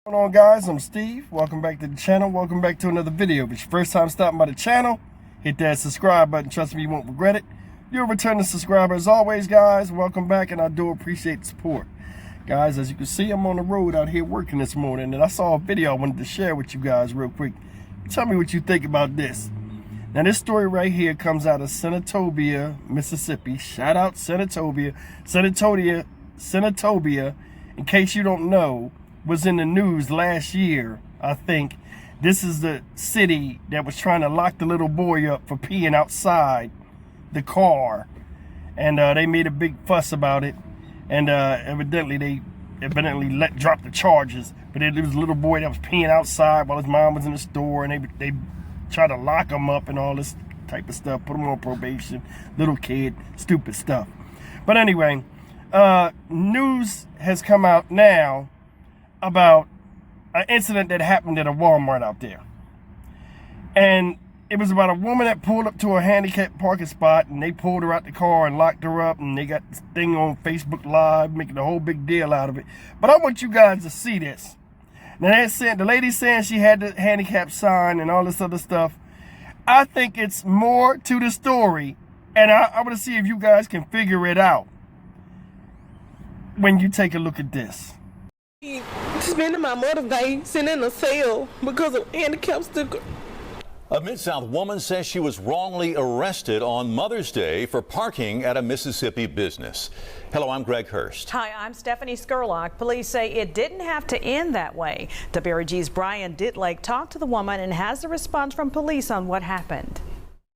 What's going on, guys? I'm Steve. Welcome back to the channel. Welcome back to another video. If it's your first time stopping by the channel, hit that subscribe button. Trust me, you won't regret it. You're a returning subscriber as always, guys. Welcome back, and I do appreciate the support. Guys, as you can see, I'm on the road out here working this morning, and I saw a video I wanted to share with you guys real quick. Tell me what you think about this. Now, this story right here comes out of Senatobia, Mississippi. Shout out Senatobia. Senatobia, in case you don't know, was in the news last year, I think. This is the city that was trying to lock the little boy up for peeing outside the car. And they made a big fuss about it. And evidently they let drop the charges. But it was a little boy that was peeing outside while his mom was in the store. And they tried to lock him up and all this type of stuff. Put him on probation. Little kid. Stupid stuff. But anyway, news has come out now about an incident that happened at a Walmart out there. And it was about a woman that pulled up to a handicapped parking spot, and they pulled her out the car and locked her up, and they got this thing on Facebook Live making a whole big deal out of it. But I want you guys to see this. Now, the lady saying she had the handicap sign and all this other stuff. I think it's more to the story, and I want to see if you guys can figure it out when you take a look at this. Spending my Mother's Day sitting in a cell because of handicap sticker. A Mid-South woman says she was wrongly arrested on Mother's Day for parking at a Mississippi business. Hello, I'm Greg Hurst. Hi, I'm Stephanie Skurlock. Police say it didn't have to end that way. WRG's Brian Ditlake talked to the woman and has the response from police on what happened.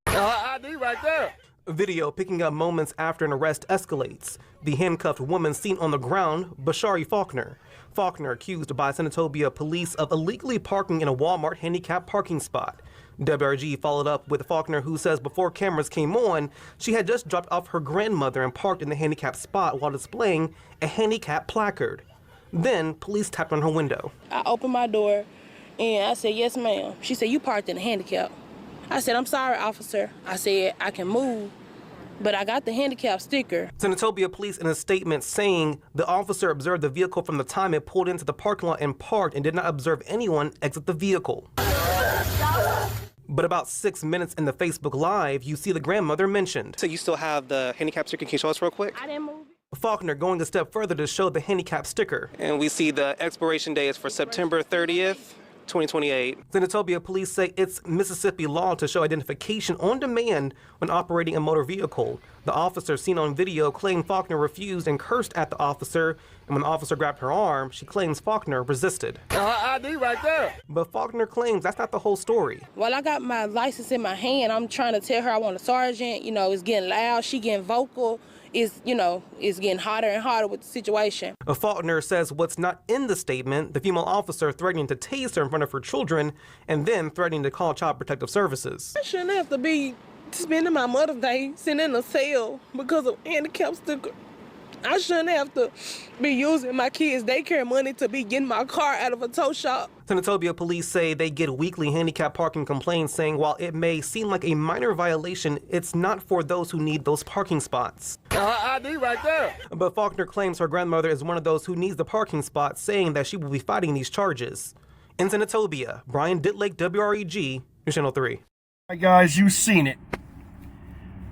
ID right there. Video picking up moments after an arrest escalates. The handcuffed woman seen on the ground, Bashari Faulkner. Faulkner accused by Senatobia police of illegally parking in a Walmart handicap parking spot. WRG followed up with Faulkner, who says before cameras came on, she had just dropped off her grandmother and parked in the handicap spot while displaying a handicap placard. Then police tapped on her window. I opened my door and I said, "Yes, ma'am." She said, "You parked in a handicap." I said, "I'm sorry, officer." I said, "I can move, but I got the handicap sticker." Senatobia police in a statement saying the officer observed the vehicle from the time it pulled into the parking lot and parked and did not observe anyone exit the vehicle. But about 6 minutes in the Facebook Live, you see the grandmother mentioned. So you still have the handicap sticker? Can you show us real quick? I didn't move it. Faulkner going a step further to show the handicap sticker. And we see the expiration date is for September 30th. 2028. Senatobia police say it's Mississippi law to show identification on demand when operating a motor vehicle. The officer seen on video claimed Faulkner refused and cursed at the officer, and when the officer grabbed her arm, she claims Faulkner resisted. ID right there. But Faulkner claims that's not the whole story. While I got my license in my hand, I'm trying to tell her I want a sergeant. You know, it's getting loud, she getting vocal. It's getting hotter and hotter with the situation. Faulkner says what's not in the statement, the female officer threatening to tase her in front of her children and then threatening to call Child Protective Services. I shouldn't have to be spending my Mother's Day sitting in a cell because of handicap sticker. I shouldn't have to be using my kids' daycare money to be getting my car out of a tow shop. Senatobia police say they get weekly handicap parking complaints saying while it may seem like a minor violation, it's not for those who need those parking spots. ID right there. But Faulkner claims her grandmother is one of those who needs the parking spot, saying that she will be fighting these charges. In Senatobia, Brian Ditlake, WREG, News Channel 3. All right, guys, you've seen it.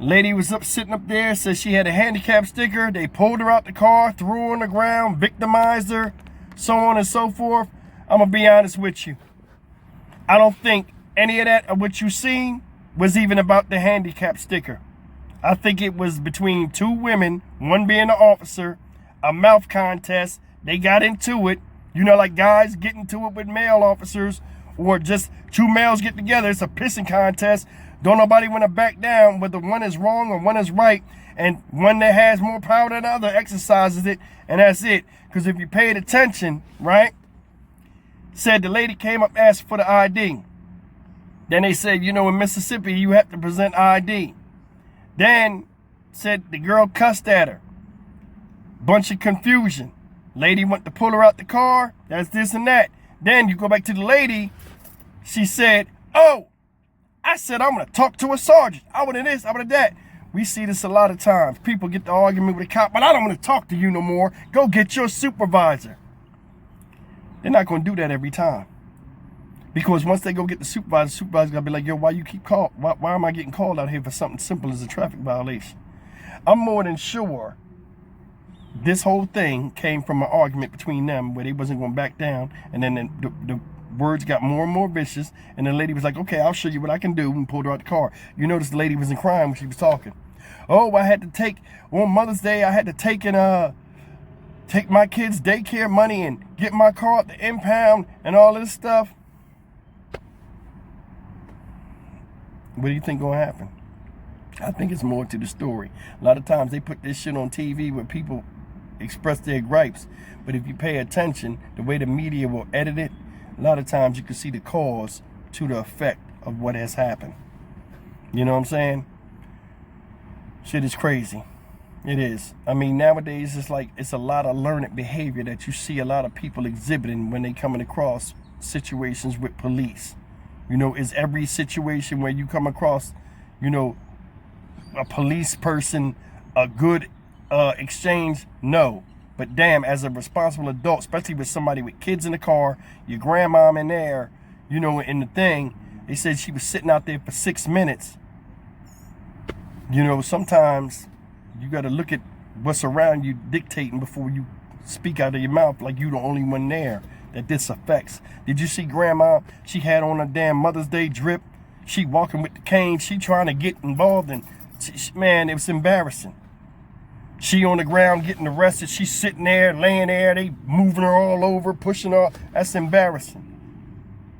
Lady was sitting up there, said she had a handicap sticker. They pulled her out the car, threw her on the ground, victimized her, so on and so forth. I'm going to be honest with you. I don't think any of that of what you seen was even about the handicap sticker. I think it was between two women, one being the officer, a mouth contest. They got into it. You know, like guys get into it with male officers, or just two males get together. It's a pissing contest. Don't nobody want to back down whether one is wrong or one is right. And one that has more power than the other exercises it. And that's it. Because if you paid attention, right? Said the lady came up, asked for the ID. Then they said, you know, in Mississippi, you have to present ID. Then said the girl cussed at her. Bunch of confusion. Lady went to pull her out the car. That's this and that. Then you go back to the lady. She said, "Oh, I said I'm going to talk to a sergeant. I would have this, I would have that." We see this a lot of times. People get the argument with a cop, "But I don't want to talk to you no more. Go get your supervisor." They're not going to do that every time. Because once they go get the supervisor's going to be like, yo, why you keep call? Why am I getting called out here for something simple as a traffic violation? I'm more than sure this whole thing came from an argument between them where they wasn't going to back down. And then the words got more and more vicious. And the lady was like, okay, I'll show you what I can do, and pulled her out the car. You notice the lady wasn't crying when she was talking. Oh, I had to take, on Mother's Day, I had to take my kids' daycare money and get my car at the impound and all this stuff. What do you think gonna happen? I think it's more to the story. A lot of times they put this shit on TV where people express their gripes, but if you pay attention, the way the media will edit it, a lot of times you can see the cause to the effect of what has happened. You know what I'm saying? Shit is crazy. It is. I mean, nowadays it's like it's a lot of learned behavior that you see a lot of people exhibiting when they coming across situations with police. You know, is every situation where you come across, you know, a police person a good exchange? No. But damn, as a responsible adult, especially with somebody with kids in the car, your grandmom in there, you know, in the thing, they said she was sitting out there for 6 minutes. You know, sometimes you got to look at what's around you dictating before you speak out of your mouth like you the only one there that this affects. Did you see grandma? She had on a damn Mother's Day drip. She walking with the cane. She trying to get involved, and man, it was embarrassing. She on the ground getting arrested. She's sitting there, laying there. They moving her all over, pushing her. That's embarrassing.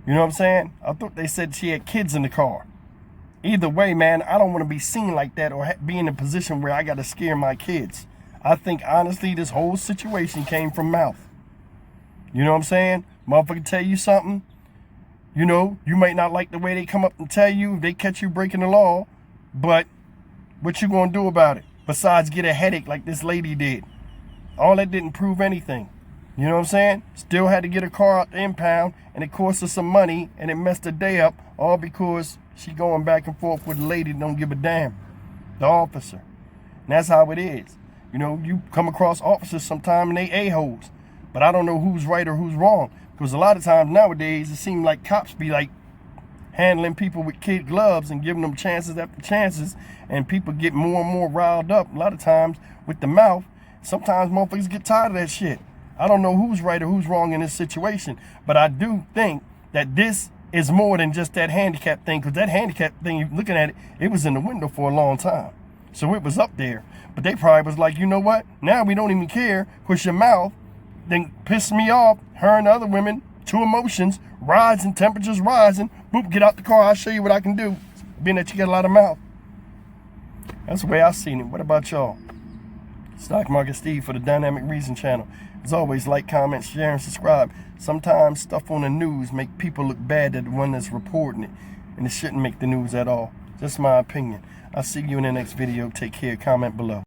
You know what I'm saying? I thought they said she had kids in the car. Either way, man, I don't want to be seen like that or be in a position where I got to scare my kids. I think, honestly, this whole situation came from mouth. You know what I'm saying? Motherfucker tell you something. You know, you might not like the way they come up and tell you if they catch you breaking the law, but what you gonna do about it? Besides get a headache like this lady did. All that didn't prove anything. You know what I'm saying? Still had to get her car out the impound, and it cost her some money, and it messed her day up, all because she going back and forth with a lady that don't give a damn. The officer. And that's how it is. You know, you come across officers sometime and they a-holes. But I don't know who's right or who's wrong. Because a lot of times nowadays, it seems like cops be like handling people with kid gloves and giving them chances after chances. And people get more and more riled up. A lot of times with the mouth, sometimes motherfuckers get tired of that shit. I don't know who's right or who's wrong in this situation. But I do think that this is more than just that handicap thing. Because that handicap thing, looking at it, it was in the window for a long time. So it was up there. But they probably was like, you know what? Now we don't even care because your mouth then pissed me off. Her and the other women, two emotions, rising, temperatures rising. Boop, get out the car. I'll show you what I can do. Being that you got a lot of mouth. That's the way I seen it. What about y'all? Stock Market Steve for the Dynamic Reason channel. As always, like, comment, share, and subscribe. Sometimes stuff on the news make people look bad at the one that's reporting it. And it shouldn't make the news at all. Just my opinion. I'll see you in the next video. Take care. Comment below.